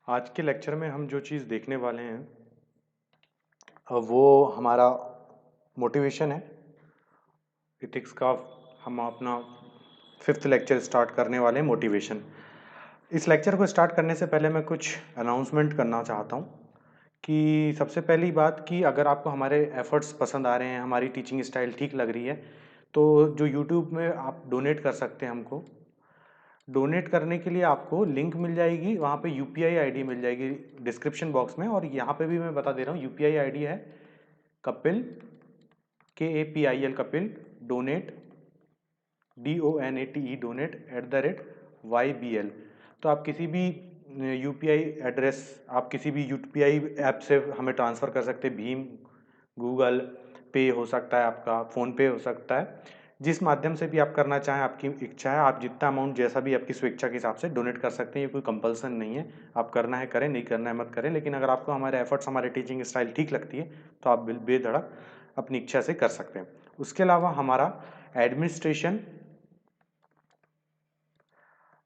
आज के लेक्चर में हम जो चीज़ देखने वाले हैं वो हमारा मोटिवेशन है। इथिक्स का हम अपना 5th लेक्चर स्टार्ट करने वाले हैं, मोटिवेशन। इस लेक्चर को स्टार्ट करने से पहले मैं कुछ अनाउंसमेंट करना चाहता हूँ कि सबसे पहली बात कि अगर आपको हमारे एफर्ट्स पसंद आ रहे हैं, हमारी टीचिंग स्टाइल ठीक लग रही है, तो जो यूट्यूब में आप डोनेट कर सकते हैं हमको। डोनेट करने के लिए आपको लिंक मिल जाएगी, वहाँ पे यूपीआई आईडी मिल जाएगी डिस्क्रिप्शन बॉक्स में, और यहाँ पे भी मैं बता दे रहा हूँ यूपीआई आईडी है Kapil KAPIL Kapil donate DONATE donate @YBL। तो आप किसी भी यूपीआई एड्रेस, आप किसी भी यूपीआई ऐप से हमें ट्रांसफ़र कर सकते हैं। भीम, गूगल पे हो सकता है, आपका फ़ोन पे हो सकता है। जिस माध्यम से भी आप करना चाहें, आपकी इच्छा है, आप जितना अमाउंट जैसा भी आपकी स्वेच्छा के हिसाब से डोनेट कर सकते हैं। ये कोई कंपल्सन नहीं है, आप करना है करें, नहीं करना है मत करें। लेकिन अगर आपको हमारे एफर्ट्स, हमारे टीचिंग स्टाइल ठीक लगती है तो आप बेधड़क अपनी इच्छा से कर सकते हैं। उसके अलावा हमारा एडमिनिस्ट्रेशन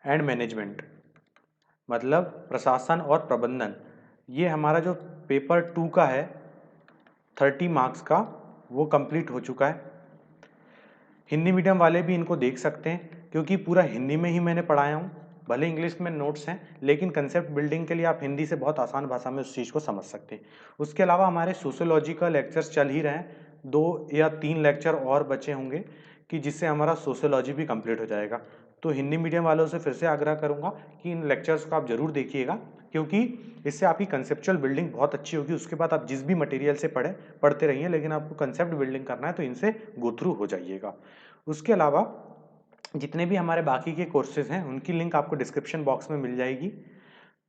एंड मैनेजमेंट, मतलब प्रशासन और प्रबंधन, ये हमारा जो पेपर 2 का है 30 मार्क्स का, वो कंप्लीट हो चुका है। हिंदी मीडियम वाले भी इनको देख सकते हैं क्योंकि पूरा हिंदी में ही मैंने पढ़ाया हूँ। भले इंग्लिश में नोट्स हैं, लेकिन कंसेप्ट बिल्डिंग के लिए आप हिंदी से बहुत आसान भाषा में उस चीज़ को समझ सकते हैं। उसके अलावा हमारे सोशियोलॉजी का लेक्चर्स चल ही रहे हैं, 2 या 3 लेक्चर और बचे होंगे कि जिससे हमारा सोशियोलॉजी भी कंप्लीट हो जाएगा। तो हिंदी मीडियम वालों से फिर से आग्रह करूँगा कि इन लेक्चर्स को आप ज़रूर देखिएगा, क्योंकि इससे आपकी कंसेप्चुअल बिल्डिंग बहुत अच्छी होगी। उसके बाद आप जिस भी मटेरियल से पढ़ते रहिए, लेकिन आपको कंसेप्ट बिल्डिंग करना है तो इनसे गो थ्रू हो जाइएगा। उसके अलावा जितने भी हमारे बाकी के कोर्सेज हैं उनकी लिंक आपको डिस्क्रिप्शन बॉक्स में मिल जाएगी।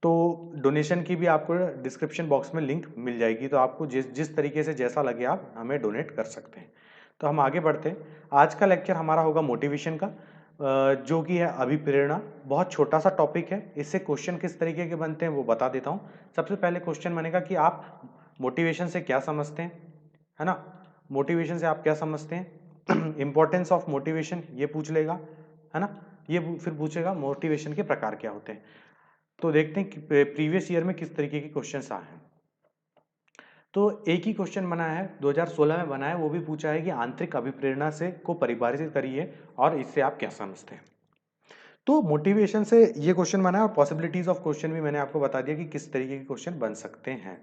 तो डोनेशन की भी आपको डिस्क्रिप्शन बॉक्स में लिंक मिल जाएगी, तो आपको जिस जिस तरीके से जैसा लगे आप हमें डोनेट कर सकते हैं। तो हम आगे बढ़ते हैं। आज का लेक्चर हमारा होगा मोटिवेशन का, जो कि है अभिप्रेरणा। बहुत छोटा सा टॉपिक है, इससे क्वेश्चन किस तरीके के बनते हैं वो बता देता हूँ। सबसे पहले क्वेश्चन बनेगा कि आप मोटिवेशन से क्या समझते हैं, है ना। मोटिवेशन से आप क्या समझते हैं, इंपॉर्टेंस ऑफ मोटिवेशन ये पूछ लेगा, है ना। ये फिर पूछेगा मोटिवेशन के प्रकार क्या होते हैं। तो देखते हैं कि प्रीवियस ईयर में किस तरीके के क्वेश्चंस आए हैं। तो एक ही क्वेश्चन बना है, 2016 में बना है, वो भी पूछा है कि आंतरिक अभिप्रेरणा से को परिभाषित करिए और इससे आप क्या समझते हैं। तो मोटिवेशन से ये क्वेश्चन बना है, और पॉसिबिलिटीज ऑफ क्वेश्चन भी मैंने आपको बता दिया कि किस तरीके के क्वेश्चन बन सकते हैं।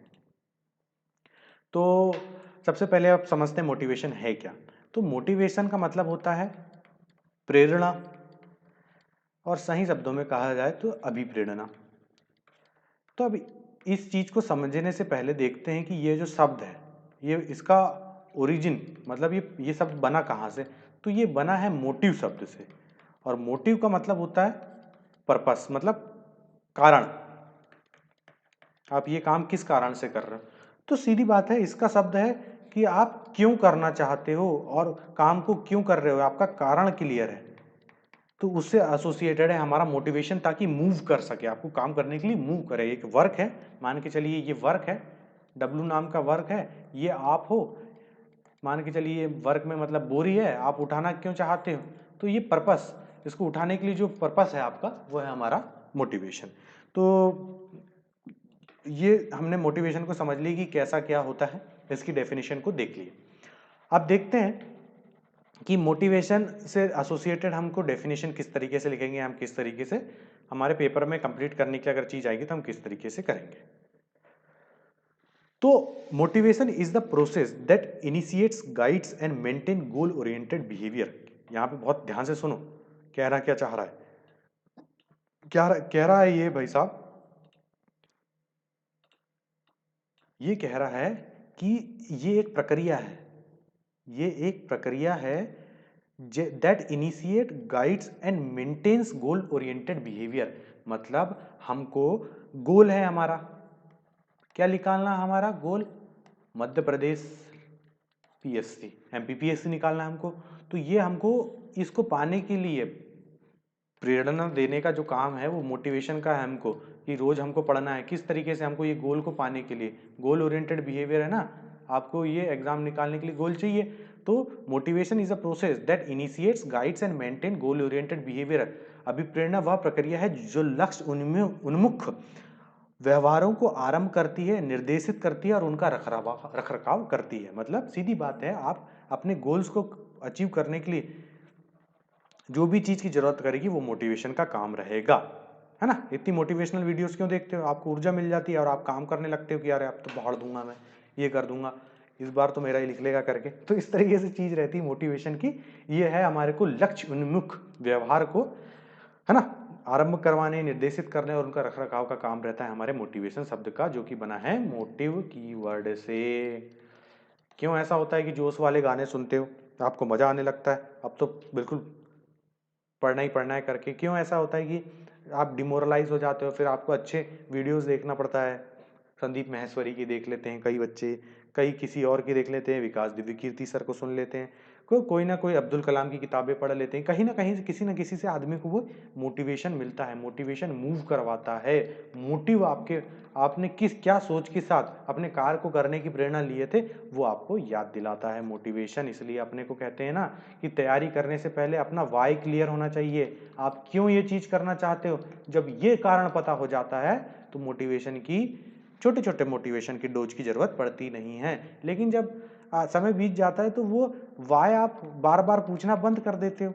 तो सबसे पहले आप समझते हैं मोटिवेशन है क्या। तो मोटिवेशन का मतलब होता है प्रेरणा, और सही शब्दों में कहा जाए तो अभिप्रेरणा। तो अब इस चीज को समझने से पहले देखते हैं कि ये जो शब्द है, ये इसका ओरिजिन, मतलब ये शब्द बना कहाँ से। तो ये बना है मोटिव शब्द से, और मोटिव का मतलब होता है पर्पस, मतलब कारण। आप ये काम किस कारण से कर रहे हो। तो सीधी बात है, इसका शब्द है कि आप क्यों करना चाहते हो और काम को क्यों कर रहे हो, आपका कारण क्लियर है। तो उससे एसोसिएटेड है हमारा मोटिवेशन, ताकि मूव कर सके, आपको काम करने के लिए मूव करे। एक वर्क है, मान के चलिए ये वर्क है, डब्लू नाम का वर्क है, ये आप हो। मान के चलिए ये वर्क में मतलब बोरी है, आप उठाना क्यों चाहते हो, तो ये पर्पस, इसको उठाने के लिए जो पर्पस है आपका, वो है हमारा मोटिवेशन। तो ये हमने मोटिवेशन को समझ ली कि कैसा क्या होता है, इसकी डेफिनेशन को देख लिए। अब देखते हैं कि मोटिवेशन से एसोसिएटेड हमको डेफिनेशन किस तरीके से लिखेंगे, हम किस तरीके से हमारे पेपर में कंप्लीट करने की अगर चीज आएगी तो हम किस तरीके से करेंगे। तो motivation is the process that initiates, guides and maintain goal oriented behaviour. यहां पे बहुत ध्यान से सुनो, कह रहा क्या चाह रहा है, क्या कह रहा है ये भाई साहब, ये कह रहा है कि ये एक प्रक्रिया है, ये एक प्रक्रिया है that initiate, guides and maintains goal oriented behaviour. मतलब हमको गोल है हमारा, क्या निकालना हमारा गोल, मध्य प्रदेश PSC MPPSC निकालना है हमको। तो ये हमको इसको पाने के लिए प्रेरणा देने का जो काम है वो मोटिवेशन का है हमको, कि रोज हमको पढ़ना है किस तरीके से हमको ये गोल को पाने के लिए। गोल ओरिएंटेड बिहेवियर है ना, आपको ये एग्जाम निकालने के लिए गोल चाहिए। तो motivation is a process that initiates, guides and maintain goal oriented behaviour. अभिप्रेरणा वह प्रक्रिया है जो लक्ष्य उन्मुख व्यवहारों को आरंभ करती है, निर्देशित करती है और उनका रखरखाव करती है। मतलब सीधी बात है, आप अपने गोल्स को अचीव करने के लिए जो भी चीज की जरूरत करेगी वो मोटिवेशन का काम रहेगा, है ना। इतनी मोटिवेशनल वीडियोस क्यों देखते हो? आपको ऊर्जा मिल जाती है और आप काम करने लगते हो कि यार अब तो पहाड़ दूंगा मैं, ये कर दूंगा, इस बार तो मेरा ही लिख लेगा करके। तो इस तरीके से चीज रहती है मोटिवेशन की। ये है हमारे को लक्ष्य उन्मुख व्यवहार को, है ना, आरंभ करवाने, निर्देशित करने और उनका रखरखाव का काम रहता है हमारे मोटिवेशन शब्द का, जो कि बना है मोटिव कीवर्ड से। क्यों ऐसा होता है कि जोश वाले गाने सुनते हो आपको मजा आने लगता है, अब तो बिल्कुल पढ़ना ही करके? क्यों ऐसा होता है कि आप डिमोरलाइज हो जाते हो, फिर आपको अच्छे वीडियोस देखना पड़ता है? संदीप माहेश्वरी की देख लेते हैं कई बच्चे, कई किसी और की देख लेते हैं, विकास दिव्य कीर्ति सर को सुन लेते हैं, कोई ना कोई अब्दुल कलाम की किताबें पढ़ लेते हैं। कहीं ना कहीं से किसी न किसी से आदमी को वो मोटिवेशन मिलता है, मोटिवेशन मूव करवाता है। मोटिव आपके, आपने किस क्या सोच के साथ अपने कार्य को करने की प्रेरणा लिए थे, वो आपको याद दिलाता है मोटिवेशन। इसलिए अपने को कहते हैं ना कि तैयारी करने से पहले अपना वाई क्लियर होना चाहिए, आप क्यों ये चीज करना चाहते हो। जब ये कारण पता हो जाता है तो मोटिवेशन की, छोटे छोटे मोटिवेशन की डोज की जरूरत पड़ती नहीं है। लेकिन जब समय बीत जाता है तो वो वाई आप बार बार पूछना बंद कर देते हो।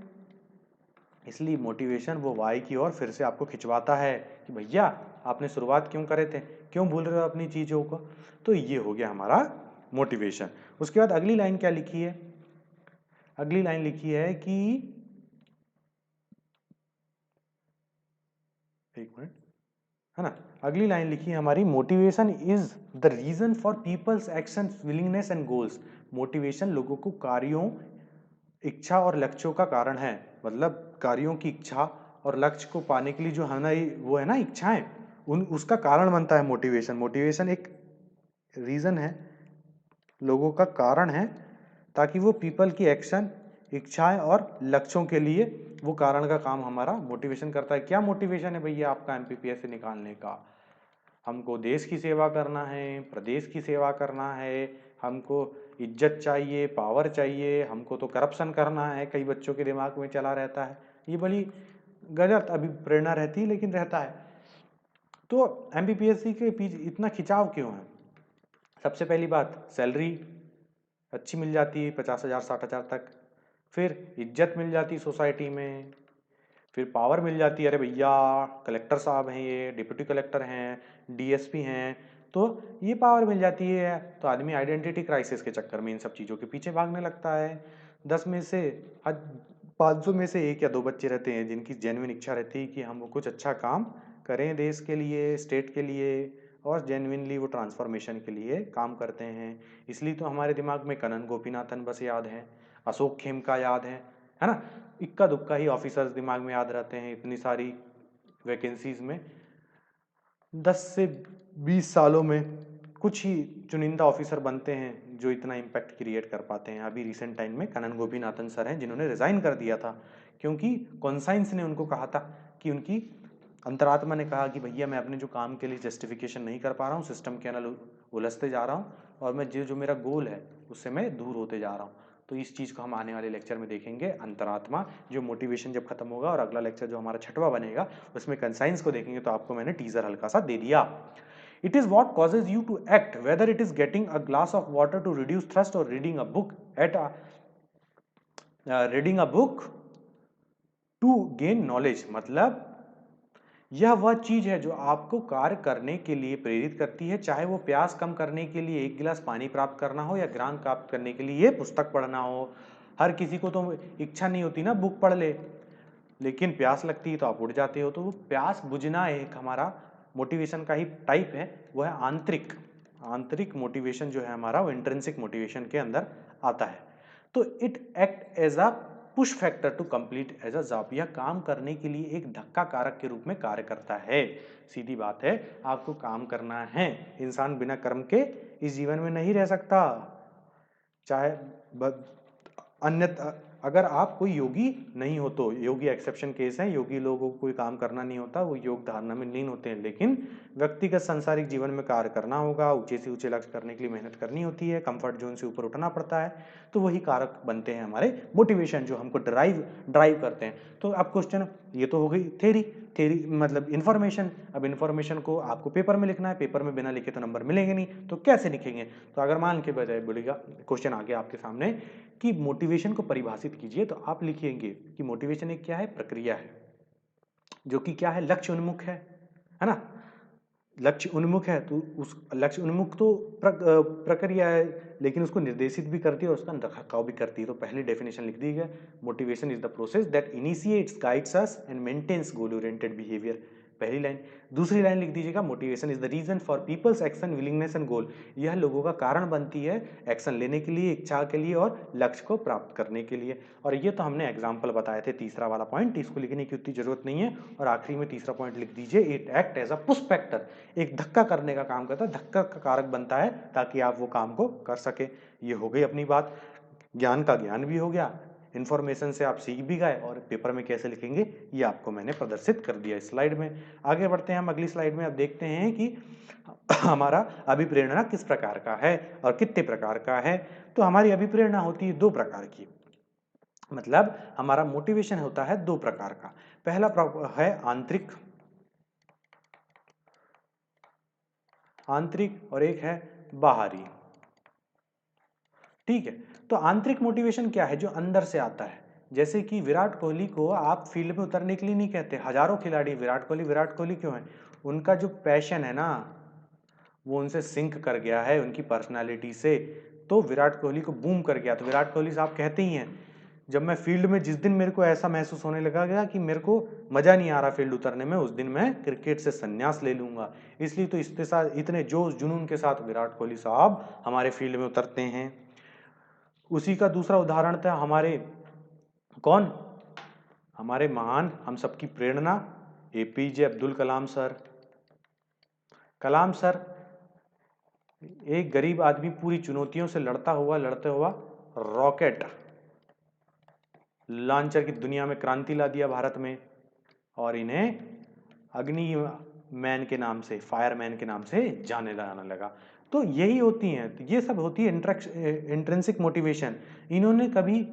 इसलिए मोटिवेशन वो वाई की ओर फिर से आपको खिंचवाता है कि भैया आपने शुरुआत क्यों करे थे, क्यों भूल रहे हो अपनी चीजों को। तो ये हो गया हमारा मोटिवेशन। उसके बाद अगली लाइन क्या लिखी है? अगली लाइन लिखी है कि, एक मिनट, है ना, अगली लाइन लिखी है हमारी, motivation is the reason for peoples action willingness and goals. Motivation लोगों को कार्यों, इच्छा और लक्ष्यों का कारण है। मतलब कार्यों की इच्छा और लक्ष्य को पाने के लिए जो हमारी वो है ना इच्छाएं, उन उसका कारण बनता है मोटिवेशन। मोटिवेशन एक रीजन है, लोगों का कारण है, ताकि वो पीपल की एक्शन, इच्छाएं और लक्ष्यों के लिए वो कारण का काम हमारा मोटिवेशन करता है। क्या मोटिवेशन है भैया आपका एमपीपीएस से निकालने का? हमको देश की सेवा करना है, प्रदेश की सेवा करना है, हमको इज्जत चाहिए, पावर चाहिए, हमको तो करप्शन करना है, कई बच्चों के दिमाग में चला रहता है। ये बड़ी गलत अभी प्रेरणा रहती है, लेकिन रहता है। तो एमपीपीएससी के पीछे इतना खिंचाव क्यों है? सबसे पहली बात, सैलरी अच्छी मिल जाती है, 50,000 60,000 तक। फिर इज्जत मिल जाती सोसाइटी में, फिर पावर मिल जाती है, अरे भैया कलेक्टर साहब हैं, ये डिप्टी कलेक्टर हैं, डीएसपी हैं, तो ये पावर मिल जाती है। तो आदमी आइडेंटिटी क्राइसिस के चक्कर में इन सब चीज़ों के पीछे भागने लगता है। 10 में से 500 में से एक या दो बच्चे रहते हैं जिनकी जेन्युइन इच्छा रहती है कि हम कुछ अच्छा काम करें देश के लिए, स्टेट के लिए, और जेन्युइनली वो ट्रांसफॉर्मेशन के लिए काम करते हैं। इसलिए तो हमारे दिमाग में कनन गोपीनाथन बस याद है, अशोक खेमका याद है ना। इक्का दुक्का ही ऑफिसर्स दिमाग में याद रहते हैं इतनी सारी वैकेंसीज में। 10 से 20 सालों में कुछ ही चुनिंदा ऑफिसर बनते हैं जो इतना इम्पैक्ट क्रिएट कर पाते हैं। अभी रिसेंट टाइम में कनन गोपीनाथन सर हैं जिन्होंने रिजाइन कर दिया था, क्योंकि कॉन्साइंस ने उनको कहा था कि उनकी अंतरात्मा ने कहा कि भैया मैं अपने जो काम के लिए जस्टिफिकेशन नहीं कर पा रहा हूँ, सिस्टम के अंदर उलझते जा रहा हूँ, और मैं जो मेरा गोल है उससे मैं दूर होते जा रहा हूँ। तो इस चीज़ को हम आने वाले लेक्चर में देखेंगे, अंतरात्मा, जो मोटिवेशन जब खत्म होगा, और अगला लेक्चर जो हमारा 6वां बनेगा उसमें कंसाइंस को देखेंगे। तो आपको मैंने टीजर हल्का सा दे दिया। It is what causes you to act, whether it is getting a glass of water to reduce thirst और reading a book to gain knowledge. मतलब यह वह चीज है जो आपको कार्य करने के लिए प्रेरित करती है, चाहे वो प्यास कम करने के लिए एक गिलास पानी प्राप्त करना हो, या ज्ञान प्राप्त करने के लिए पुस्तक पढ़ना हो। हर किसी को तो इच्छा नहीं होती ना बुक पढ़ ले, लेकिन प्यास लगती है तो आप उठ जाते हो। तो वो प्यास बुझना एक हमारा मोटिवेशन का ही टाइप है, वो है आंतरिक। आंतरिक मोटिवेशन जो है हमारा, वो इंट्रिंसिक मोटिवेशन के अंदर आता है। तो it act as a push factor to complete as a job. यह काम करने के लिए एक धक्का कारक के रूप में कार्य करता है। सीधी बात है, आपको काम करना है। इंसान बिना कर्म के इस जीवन में नहीं रह सकता। चाहे अन्य अगर आप कोई योगी नहीं हो तो, योगी एक्सेप्शन केस है, योगी लोगों को कोई काम करना नहीं होता, वो योग धारणा में लीन होते हैं, लेकिन व्यक्तिगत सांसारिक जीवन में कार्य करना होगा, ऊंचे से ऊंचे लक्ष्य करने के लिए मेहनत करनी होती है, कंफर्ट जोन से ऊपर उठना पड़ता है, तो वही कारक बनते हैं हमारे मोटिवेशन, जो हमको ड्राइव करते हैं। तो अब क्वेश्चन, ये तो हो गई थेरी मतलब इन्फॉर्मेशन। अब इन्फॉर्मेशन को आपको पेपर में लिखना है, पेपर में बिना लिखे तो नंबर मिलेंगे नहीं, तो कैसे लिखेंगे? तो अगर मान के बजाय बोलेगा क्वेश्चन आ गया आपके सामने कि मोटिवेशन को परिभाषित कीजिए, तो आप लिखेंगे कि मोटिवेशन एक क्या है, प्रक्रिया है, जो कि क्या है, लक्ष्य उन्मुख है ना। लक्ष्य उन्मुख है तो उस लक्ष्य उन्मुख तो प्रक्रिया है, लेकिन उसको निर्देशित भी करती है और उसका रखरखाव भी करती है। तो पहली डेफिनेशन लिख दी है, motivation is the process that initiates, guides us and maintains goal oriented behaviour, पहली लाइन। दूसरी लाइन लिख दीजिएगा, motivation is the reason for peoples action, willingness and goal, यह लोगों का कारण बनती है एक्शन लेने के लिए, इच्छा के लिए और लक्ष्य को प्राप्त करने के लिए। और ये तो हमने एग्जाम्पल बताए थे, तीसरा वाला पॉइंट, इसको लिखने की उतनी जरूरत नहीं है। और आखिरी में तीसरा पॉइंट लिख दीजिए, it act as a push factor, एक धक्का करने का काम करता है, धक्का का कारक बनता है ताकि आप वो काम को कर सके। ये हो गई अपनी बात, ज्ञान का ज्ञान भी हो गया, इन्फॉर्मेशन से आप सीख भी गए, और पेपर में कैसे लिखेंगे ये आपको मैंने प्रदर्शित कर दिया इस स्लाइड में। आगे बढ़ते हैं हम अगली स्लाइड में। अब देखते हैं कि हमारा अभिप्रेरणा किस प्रकार का है और कितने प्रकार का है। तो हमारी अभिप्रेरणा होती है दो प्रकार की, मतलब हमारा मोटिवेशन होता है दो प्रकार का। पहला है आंतरिक और एक है बाहरी। ठीक है, तो आंतरिक मोटिवेशन क्या है, जो अंदर से आता है। जैसे कि विराट कोहली को आप फील्ड में उतरने के लिए नहीं कहते, हजारों खिलाड़ी विराट कोहली क्यों है, उनका जो पैशन है ना वो उनसे सिंक कर गया है, उनकी पर्सनालिटी से। तो विराट कोहली को बूम कर गया। तो विराट कोहली साहब कहते ही हैं, जब मैं फील्ड में, जिस दिन मेरे को ऐसा महसूस होने लगा गया कि मेरे को मजा नहीं आ रहा फील्ड उतरने में, उस दिन मैं क्रिकेट से संन्यास ले लूंगा। इसलिए तो इतने जोश जुनून के साथ विराट कोहली साहब हमारे फील्ड में उतरते हैं। उसी का दूसरा उदाहरण था हमारे, कौन, हमारे महान, हम सबकी प्रेरणा एपीजे अब्दुल कलाम सर। कलाम सर एक गरीब आदमी, पूरी चुनौतियों से लड़ते हुआ रॉकेट लॉन्चर की दुनिया में क्रांति ला दिया भारत में, और इन्हें अग्नि मैन के नाम से, फायरमैन के नाम से जाने जाने लगा। तो यही होती हैं, तो ये सब होती है इंट्रिंसिक मोटिवेशन। इन्होंने कभी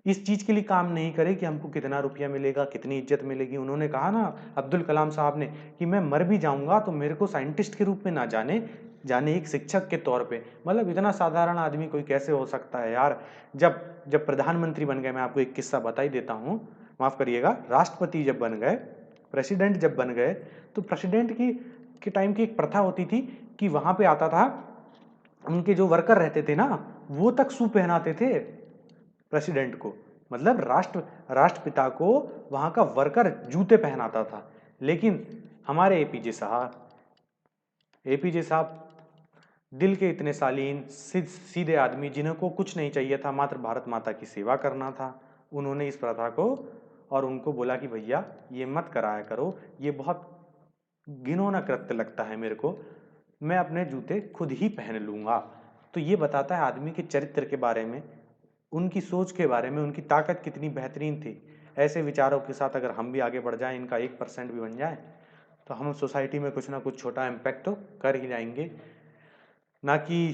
इस चीज के लिए काम नहीं करे कि हमको कितना रुपया मिलेगा, कितनी इज्जत मिलेगी। उन्होंने कहा ना अब्दुल कलाम साहब ने कि मैं मर भी जाऊंगा तो मेरे को साइंटिस्ट के रूप में ना जाने एक शिक्षक के तौर पे। मतलब इतना साधारण आदमी कोई कैसे हो सकता है यार। जब जब प्रधानमंत्री बन गए, मैं आपको एक किस्सा बता ही देता हूँ, माफ करिएगा, राष्ट्रपति जब बन गए, प्रेसिडेंट जब बन गए, तो प्रेसिडेंट की के टाइम की एक प्रथा होती थी कि वहां पे आता था, उनके जो वर्कर रहते थे ना वो तक शू पहनाते थे प्रेसिडेंट को। मतलब राष्ट्रपिता को वहां का वर्कर जूते पहनाता था। लेकिन हमारे एपीजे साहब दिल के इतने शालीन सीधे आदमी, जिन्हें को कुछ नहीं चाहिए था, मात्र भारत माता की सेवा करना था, उन्होंने इस प्रथा को, और उनको बोला कि भैया ये मत कराया करो, ये बहुत घिनौना कृत्य लगता है मेरे को, मैं अपने जूते खुद ही पहन लूंगा। तो ये बताता है आदमी के चरित्र के बारे में, उनकी सोच के बारे में, उनकी ताकत कितनी बेहतरीन थी। ऐसे विचारों के साथ अगर हम भी आगे बढ़ जाएं, इनका 1% भी बन जाए, तो हम सोसाइटी में कुछ ना कुछ छोटा इम्पैक्ट तो कर ही जाएंगे। ना कि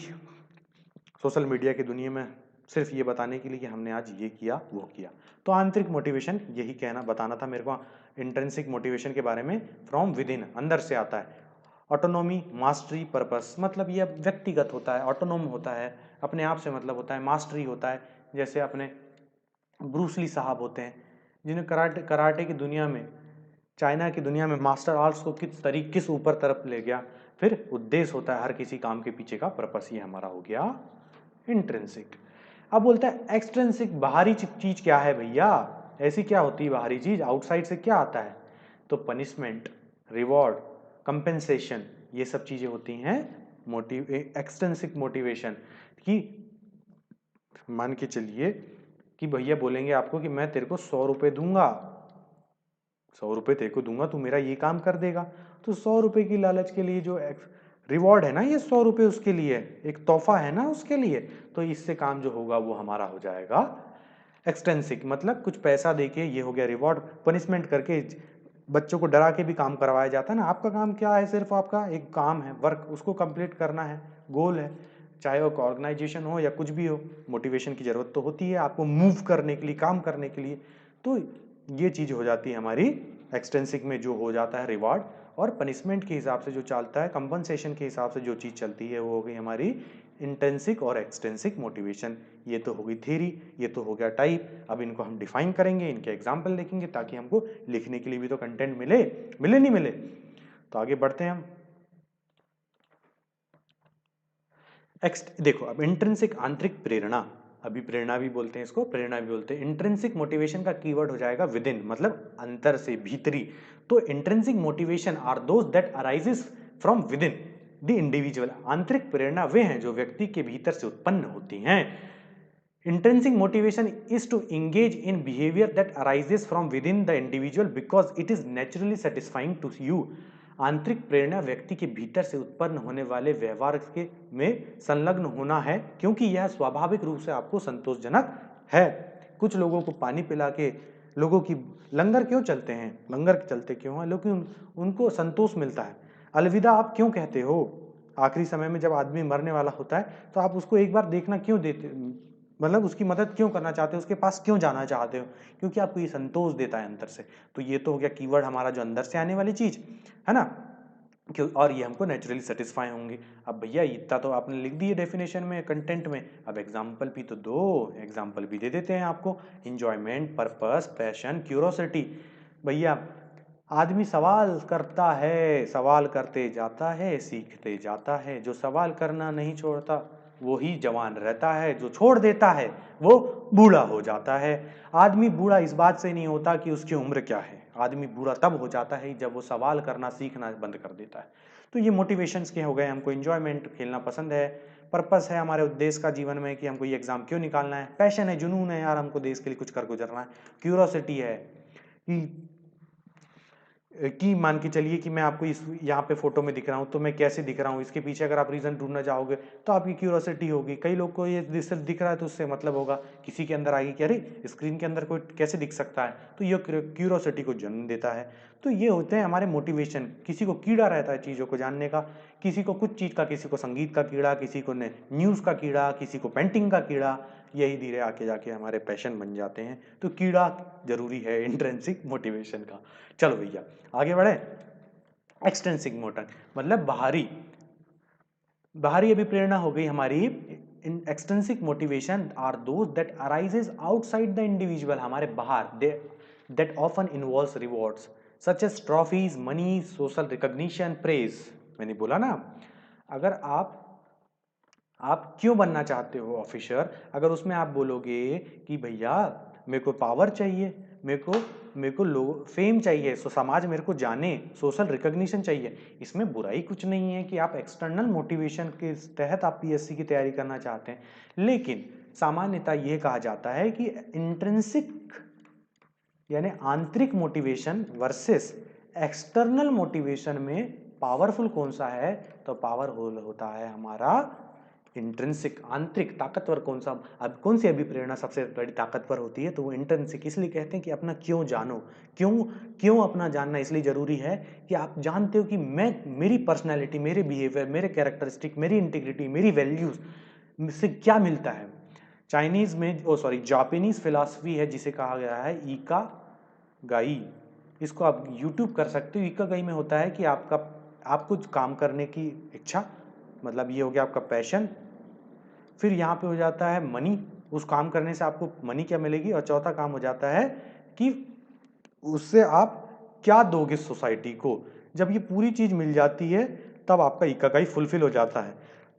सोशल मीडिया की दुनिया में सिर्फ ये बताने के लिए कि हमने आज ये किया वो किया। तो आंतरिक मोटिवेशन यही बताना था मेरे को इंट्रिंसिक मोटिवेशन के बारे में, फ्रॉम विद इन, अंदर से आता है। ऑटोनॉमी, मास्टरी, पर्पस, मतलब ये व्यक्तिगत होता है, ऑटोनोम होता है, अपने आप से मतलब होता है। मास्टरी होता है, जैसे अपने ब्रूसली साहब होते हैं, जिन्हें कराटे की दुनिया में, चाइना की दुनिया में मार्शल आर्ट्स को किस ऊपर तरफ ले गया। फिर उद्देश्य होता है हर किसी काम के पीछे का पर्पस, ये हमारा हो गया इंट्रिंसिक। अब बोलता है एक्सट्रिंसिक, बाहरी चीज क्या है भैया, ऐसी क्या होती है बाहरी चीज, आउटसाइड से क्या आता है। तो पनिशमेंट, रिवॉर्ड, कंपेंसेशन, ये सब चीजें होती हैं एक्सट्रिंसिक मोटिवेशन की। मान के चलिए कि भैया बोलेंगे आपको कि मैं तेरे को 100 रुपए दूंगा, 100 रुपए तेरे को दूंगा, तू मेरा ये काम कर देगा। तो 100 रुपए की लालच के लिए जो रिवॉर्ड है ना, ये 100 रुपए उसके लिए एक तोहफा है ना उसके लिए, तो इससे काम जो होगा वो हमारा हो जाएगा एक्सटेंसिक मतलब कुछ पैसा देके, ये हो गया रिवॉर्ड, पनिशमेंट करके बच्चों को डरा के भी काम करवाया जाता है ना। आपका काम क्या है, सिर्फ आपका एक काम है, वर्क, उसको कंप्लीट करना है, गोल है, चाहे वो ऑर्गेनाइजेशन हो या कुछ भी हो। मोटिवेशन की जरूरत तो होती है आपको मूव करने के लिए, काम करने के लिए। तो ये चीज हो जाती है हमारी एक्सटेंसिक में, जो हो जाता है रिवॉर्ड। और पनिशमेंट के हिसाब से जो चलता है, कंपनसेशन के हिसाब से जो चीज चलती है, वो हो गई हमारी इंटेंसिक और एक्सटेंसिक मोटिवेशन। ये तो हो गई थ्योरी, ये तो हो गया टाइप। अब इनको हम डिफाइन करेंगे, इनके एग्जाम्पल देखेंगे, ताकि हमको लिखने के लिए भी तो कंटेंट मिले, मिले नहीं मिले। तो आगे बढ़ते हैं हम। देखो, अब इंट्रिंसिक आंतरिक प्रेरणा, अभी प्रेरणा भी बोलते हैं इसको, प्रेरणा भी बोलते हैं। इंट्रिंसिक मोटिवेशन का कीवर्ड हो जाएगा विद इन, मतलब अंतर से, भीतरी। तो intrinsic motivation are those that arises from within the individual. आंतरिक प्रेरणा वे हैं जो व्यक्ति के भीतर से उत्पन्न होती हैं। Intrinsic motivation is to engage in behavior that arises from within the individual because it is naturally satisfying to you. आंतरिक प्रेरणा व्यक्ति के भीतर से उत्पन्न होने वाले व्यवहार के में संलग्न होना है, क्योंकि यह स्वाभाविक रूप से आपको संतोषजनक है। कुछ लोगों को पानी पिला के, लोगों की लंगर क्यों चलते हैं, लंगर चलते क्यों हैं, लेकिन उनको संतोष मिलता है। अलविदा आप क्यों कहते हो, आखिरी समय में जब आदमी मरने वाला होता है तो आप उसको एक बार देखना क्यों देते, मतलब उसकी मदद क्यों करना चाहते हो, उसके पास क्यों जाना चाहते हो, क्योंकि आपको ये संतोष देता है अंदर से। तो ये तो हो गया कीवर्ड हमारा, जो अंदर से आने वाली चीज है ना, क्यों, और ये हमको नेचुरली सेटिस्फाई होंगे। अब भैया इतना तो आपने लिख दिए डेफिनेशन में, कंटेंट में, अब एग्जाम्पल भी तो दो, एग्जाम्पल भी दे देते हैं आपको। Enjoyment, purpose, passion, curiosity. भैया आदमी सवाल करता है, सवाल करते जाता है, सीखते जाता है। जो सवाल करना नहीं छोड़ता वो ही जवान रहता है, जो छोड़ देता है वो बूढ़ा हो जाता है। आदमी बूढ़ा इस बात से नहीं होता कि उसकी उम्र क्या है, आदमी बूढ़ा तब हो जाता है जब वो सवाल करना सीखना बंद कर देता है। तो ये मोटिवेशंस के हो गए। हमको एंजॉयमेंट, खेलना पसंद है। पर्पस है हमारे उद्देश्य का जीवन में कि हमको ये एग्जाम क्यों निकालना है। पैशन है, जुनून है यार, हमको देश के लिए कुछ कर गुजरना है। क्यूरोसिटी है कि मान के चलिए कि मैं आपको इस यहाँ पे फोटो में दिख रहा हूँ, तो मैं कैसे दिख रहा हूँ, इसके पीछे अगर आप रीजन ढूंढना चाहोगे तो आपकी क्यूरोसिटी होगी। कई लोग को ये सिर्फ दिख रहा है तो उससे मतलब होगा, किसी के अंदर आएगी कि अरे स्क्रीन के अंदर कोई कैसे दिख सकता है, तो ये क्यूरोसिटी को जन्म देता है। तो ये होते हैं हमारे मोटिवेशन। किसी को कीड़ा रहता है चीज़ों को जानने का, किसी को कुछ चीज़ का, किसी को संगीत का कीड़ा, किसी को न्यूज़ का कीड़ा, किसी को पेंटिंग का कीड़ा। यही धीरे आके जाके हमारे पैशन बन जाते हैं। तो कीड़ा जरूरी है इंट्रिंसिक मोटिवेशन का। चलो भैया आगे बढ़े। एक्सटेंसिक मोटर मतलब बाहरी, बाहरी अभिप्रेरणा हो गई हमारी। Extrinsic motivation are those that arises outside the individual, हमारे बाहर, that often involves rewards such as trophies, money, social recognition, praise. मैंने बोला ना, अगर आप क्यों बनना चाहते हो ऑफिसर, अगर उसमें आप बोलोगे कि भैया मेरे को पावर चाहिए, मेरे को लो फेम चाहिए, सो समाज मेरे को जाने, सोशल रिकॉग्निशन चाहिए, इसमें बुराई कुछ नहीं है कि आप एक्सटर्नल मोटिवेशन के तहत आप पीएससी की तैयारी करना चाहते हैं। लेकिन सामान्यतः यह कहा जाता है कि इंट्रिंसिक यानी आंतरिक मोटिवेशन वर्सेस एक्सटर्नल मोटिवेशन में पावरफुल कौन सा है, तो पावरफुल होता है हमारा इंट्रिंसिक, आंतरिक। ताकतवर कौन सा, अब कौन सी अभिप्रेरणा सबसे बड़ी ताकतवर होती है, तो वो इंट्रिंसिक। इसलिए कहते हैं कि अपना क्यों जानो। क्यों अपना जानना इसलिए जरूरी है कि आप जानते हो कि मेरी पर्सनैलिटी, मेरे बिहेवियर, मेरे कैरेक्टरिस्टिक, मेरी इंटीग्रिटी, मेरी वैल्यूज से क्या मिलता है। चाइनीज में, जापानीज फिलॉसफी है जिसे कहा गया है इका गाई। इसको आप यूट्यूब कर सकते हो। इका गाई में होता है कि आपको काम करने की इच्छा, मतलब ये हो गया आपका पैशन। फिर यहाँ पे हो जाता है मनी, उस काम करने से आपको मनी क्या मिलेगी। और चौथा काम हो जाता है कि उससे आप क्या दोगे सोसाइटी को। जब ये पूरी चीज मिल जाती है तब आपका इकागाई फुलफिल हो जाता है।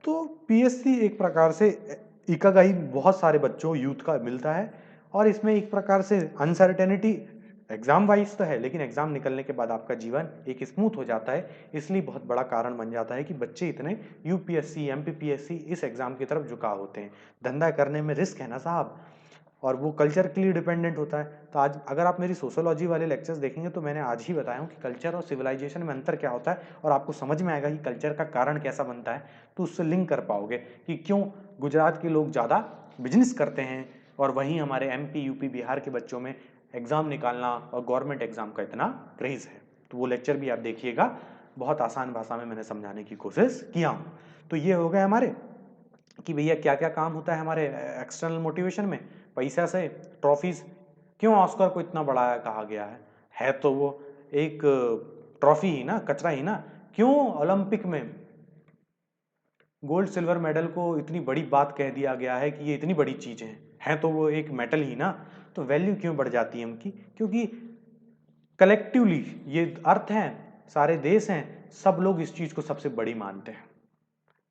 तो पीएससी एक प्रकार से इकागाई बहुत सारे बच्चों, यूथ का मिलता है। और इसमें एक प्रकार से अनसर्टेनिटी एग्जाम वाइज तो है, लेकिन एग्जाम निकलने के बाद आपका जीवन एक स्मूथ हो जाता है। इसलिए बहुत बड़ा कारण बन जाता है कि बच्चे इतने यूपीएससी, एमपीपीएससी इस एग्जाम की तरफ झुकाव होते हैं। धंधा करने में रिस्क है ना साहब, और वो कल्चर के लिए डिपेंडेंट होता है। तो आज अगर आप मेरी सोशोलॉजी वाले लेक्चर्स देखेंगे तो मैंने आज ही बताया हूँ कि कल्चर और सिविलाइजेशन में अंतर क्या होता है, और आपको समझ में आएगा कि कल्चर का कारण कैसा बनता है। तो उससे लिंक कर पाओगे कि क्यों गुजरात के लोग ज़्यादा बिजनेस करते हैं, और वहीं हमारे MP, UP, बिहार के बच्चों में एग्ज़ाम निकालना और गवर्नमेंट एग्ज़ाम का इतना क्रेज़ है। तो वो लेक्चर भी आप देखिएगा, बहुत आसान भाषा में मैंने समझाने की कोशिश किया हूँ। तो ये हो गए हमारे कि भैया क्या क्या काम होता है हमारे एक्सटर्नल मोटिवेशन में। पैसा से, ट्रॉफीज, क्यों ऑस्कर को इतना बड़ा कहा गया है तो वो एक ट्रॉफी ही ना, कचरा ही ना। क्यों ओलंपिक में गोल्ड सिल्वर मेडल को इतनी बड़ी बात कह दिया गया है कि ये इतनी बड़ी चीज़ है तो वो एक मेडल ही ना। तो वैल्यू क्यों बढ़ जाती है उनकी? क्योंकि कलेक्टिवली ये अर्थ हैं, सारे देश हैं, सब लोग इस चीज़ को सबसे बड़ी मानते हैं।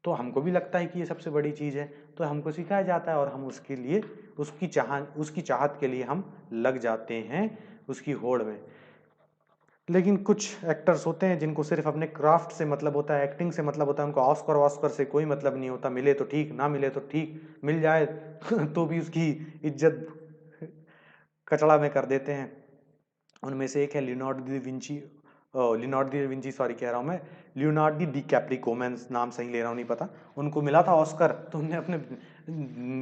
तो हमको भी लगता है कि ये सबसे बड़ी चीज़ है, तो हमको सिखाया जाता है और हम उसके लिए उसकी चाहत के लिए हम लग जाते हैं उसकी होड़ में। लेकिन कुछ एक्टर्स होते हैं जिनको सिर्फ अपने क्राफ्ट से मतलब होता है, एक्टिंग से मतलब होता है, उनको ऑस्कर से कोई मतलब नहीं होता। मिले तो ठीक, ना मिले तो ठीक, मिल जाए तो भी उसकी इज्जत कचड़ा में कर देते हैं। उनमें से एक है लियोनार्डो डी विंची, सॉरी कह रहा हूँ मैं, लियोनार्डो डी कैप्रिको, मैं नाम सही ले रहा हूँ नहीं पता। उनको मिला था ऑस्कर तो उन्होंने अपने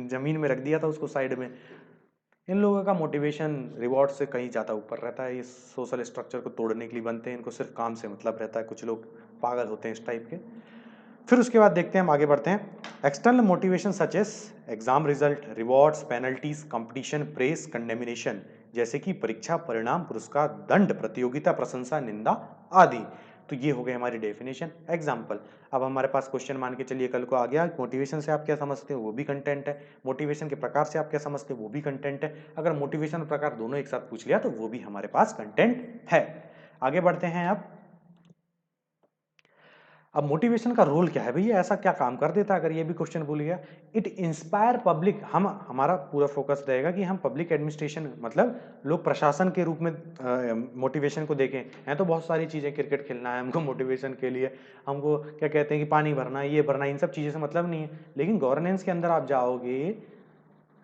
जमीन में रख दिया था उसको साइड में। इन लोगों का मोटिवेशन रिवॉर्ड से कहीं ज़्यादा ऊपर रहता है। ये सोशल स्ट्रक्चर को तोड़ने के लिए बनते हैं, इनको सिर्फ काम से मतलब रहता है। कुछ लोग पागल होते हैं इस टाइप के। फिर उसके बाद देखते हैं, हम आगे बढ़ते हैं। External motivation such as exam result, rewards, penalties, competition, press, condemnation, जैसे कि परीक्षा परिणाम, पुरस्कार, दंड, प्रतियोगिता, प्रशंसा, निंदा आदि। तो ये हो गए हमारी डेफिनेशन, एग्जाम्पल। अब हमारे पास क्वेश्चन मान के चलिए कल को आ गया, मोटिवेशन से आप क्या समझते हो, वो भी कंटेंट है। मोटिवेशन के प्रकार से आप क्या समझते हो, वो भी कंटेंट है। अगर मोटिवेशन और प्रकार दोनों एक साथ पूछ लिया तो वो भी हमारे पास कंटेंट है। आगे बढ़ते हैं। अब मोटिवेशन का रोल क्या है भैया, ऐसा क्या काम कर देता है, अगर ये भी क्वेश्चन भूल गया। इट इंस्पायर पब्लिक, हमारा पूरा फोकस रहेगा कि हम पब्लिक एडमिनिस्ट्रेशन मतलब लोक प्रशासन के रूप में मोटिवेशन को देखें। हैं तो बहुत सारी चीज़ें, क्रिकेट खेलना है हमको मोटिवेशन के लिए, हमको क्या कहते हैं कि पानी भरना है, ये भरना है, इन सब चीज़ों से मतलब नहीं है। लेकिन गवर्नेंस के अंदर आप जाओगे,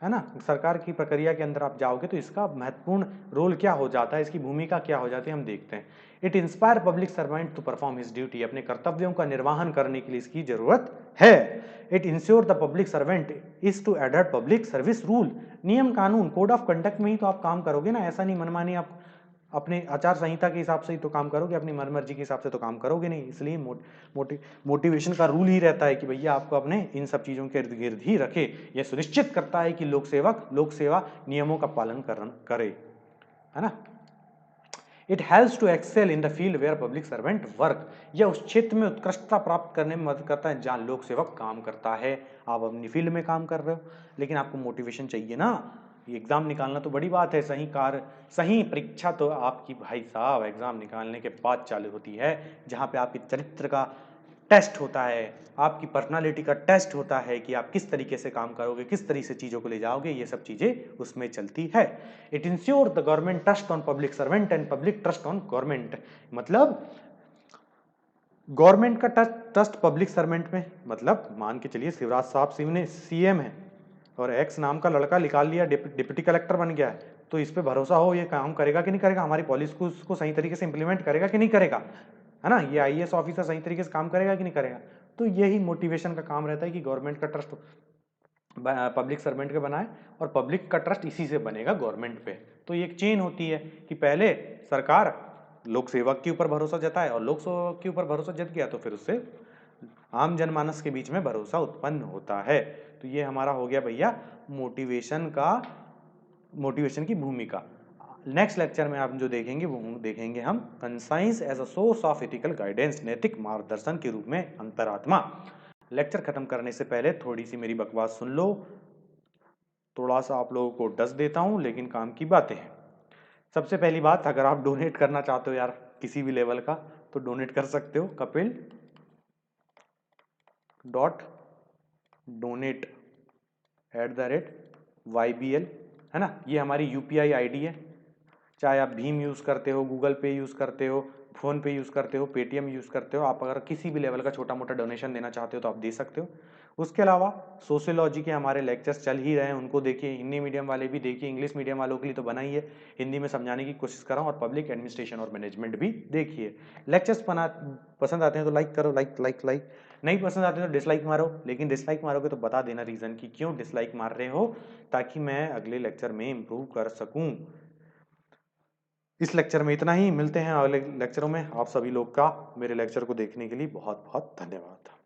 है ना, सरकार की प्रक्रिया के अंदर आप जाओगे तो इसका महत्वपूर्ण रोल क्या हो जाता है, इसकी भूमिका क्या हो जाती है, हम देखते हैं। It inspire public servant to perform his duty, अपने कर्तव्यों का निर्वहन करने के लिए इसकी जरूरत है। It ensure the public servant is to adhere public service rule, नियम कानून, कोड ऑफ कंडक्ट में ही तो आप काम करोगे ना। ऐसा नहीं मनमानी आप अपने आचार संहिता के हिसाब से ही तो काम करोगे, अपनी मनमर्जी के हिसाब से तो काम करोगे नहीं। इसलिए मोटिवेशन का रूल ही रहता है कि भैया आपको अपने इन सब चीज़ों के इर्द गिर्द ही रखे। यह सुनिश्चित करता है कि लोक सेवा नियमों का पालन करे, है ना। It helps to excel in the field where public servant work, यह उस क्षेत्र में उत्कृष्टता प्राप्त करने में मदद करता है जहाँ लोक सेवक काम करता है। आप अपनी फील्ड में काम कर रहे हो, लेकिन आपको मोटिवेशन चाहिए ना। एग्जाम निकालना तो बड़ी बात है, सही परीक्षा तो आपकी भाई साहब एग्जाम निकालने के बाद चालू होती है, जहाँ पे आपके चरित्र का टेस्ट होता है, आपकी पर्सनालिटी का टेस्ट होता है कि आप किस तरीके से काम करोगे, किस तरीके से चीज़ों को ले जाओगे, ये सब चीज़ें उसमें चलती है। It ensure the government trust on public servant and public trust on government, मतलब गवर्नमेंट का ट्रस्ट पब्लिक सर्वेंट में, मतलब मान के चलिए शिवराज साहब सिंह CM है और एक्स नाम का लड़का निकाल लिया, डिप्टी कलेक्टर बन गया है, तो इस पे भरोसा हो ये काम करेगा कि नहीं करेगा, हमारी पॉलिसी को उसको सही तरीके से इंप्लीमेंट करेगा कि नहीं करेगा, है ना। ये IAS ऑफिसर सही तरीके से काम करेगा कि नहीं करेगा। तो यही मोटिवेशन का काम रहता है कि गवर्नमेंट का ट्रस्ट पब्लिक सर्वेंट पे बनाए और पब्लिक का ट्रस्ट इसी से बनेगा गवर्नमेंट पे। तो ये एक चेन होती है कि पहले सरकार लोक सेवक के ऊपर भरोसा जताए और लोक सेवक के ऊपर भरोसा जत गया तो फिर उससे आम जनमानस के बीच में भरोसा उत्पन्न होता है। तो ये हमारा हो गया भैया मोटिवेशन की भूमिका। नेक्स्ट लेक्चर में आप जो देखेंगे वो देखेंगे हम conscience as a source of ethical guidance, नैतिक मार्गदर्शन के रूप में अंतरात्मा। लेक्चर खत्म करने से पहले थोड़ी सी मेरी बकवास सुन लो, थोड़ा सा आप लोगों को डस देता हूं लेकिन काम की बातें हैं। सबसे पहली बात, अगर आप डोनेट करना चाहते हो यार किसी भी लेवल का, तो डोनेट कर सकते हो kapil.donate@YBL, है ना। ये हमारी UPI ID है। चाहे आप भीम यूज़ करते हो, गूगल पे यूज़ करते हो, फ़ोन पे यूज़ करते हो, पेटीएम यूज़ करते हो, आप अगर किसी भी लेवल का छोटा मोटा डोनेशन देना चाहते हो तो आप दे सकते हो। उसके अलावा सोशियोलॉजी के हमारे लेक्चर्स चल ही रहे हैं, उनको देखिए। हिंदी मीडियम वाले भी देखिए, इंग्लिश मीडियम वालों के लिए तो बना ही है, हिंदी में समझाने की कोशिश कर रहा हूँ। और पब्लिक एडमिनिस्ट्रेशन और मैनेजमेंट भी देखिए। लेक्चर्स पसंद आते हैं तो लाइक करो, लाइक। नहीं पसंद आते तो डिसलाइक मारो, लेकिन डिसलाइक मारोगे तो बता देना रीज़न कि क्यों डिसलाइक मार रहे हो, ताकि मैं अगले लेक्चर में इम्प्रूव कर सकूं। इस लेक्चर में इतना ही, मिलते हैं अगले लेक्चरों में। आप सभी लोग का मेरे लेक्चर को देखने के लिए बहुत बहुत धन्यवाद।